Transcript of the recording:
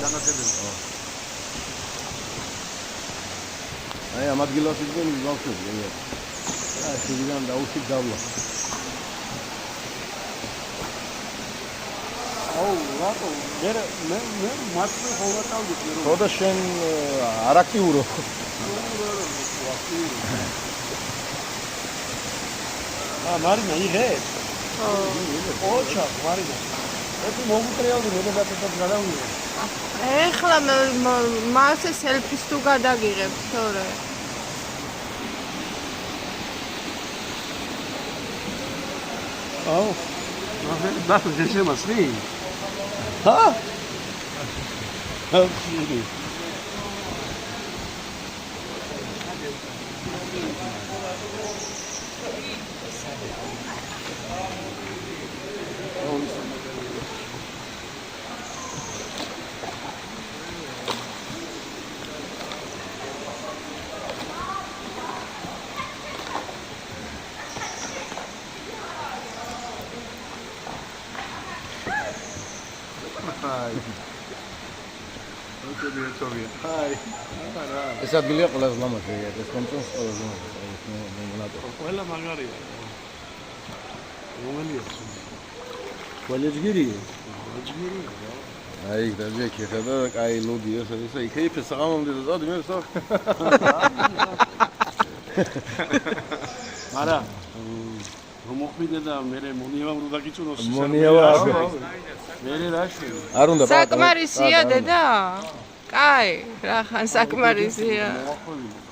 განათებები. აი ამ ადგილას იდგენ ბავშვები, აი. აი შიგიდან დაუშვით დავლა. აუ, რატო? მე მართლა ხოვატავდი რომ. ხოდა შენ არ აქტიურო. მარინა იღე? ოჩა, მარინა. ეს მომტრეალდი როდესაც გადავიღე. ეხლა მასე სელფის თუ გადაგიღებ, თორე. აუ. ნახე, შეშემასრი? ჰა? ხალხი. Hi. Okay, dear Toby. Hi. ეს ადგილია ყველაზე ლამაზი, ეს კონტროლს ყველაზე ლამაზი, ეს მონატო. ყველა მაგარია. რომელია? ყველეჯგირია. ყველეჯგირია. აი, დაჟეკი ხედა, კაი ლოდი ესე იქეიფე საღამომდე და დადი მე ვსა. მარა რომ მოხვიდე და მე მონიევამ რო დაგიწუნოს მონიევა მე რაში არ უნდა საკმარისია დედა? კაი, რა ხან საკმარისია. მოხვიდე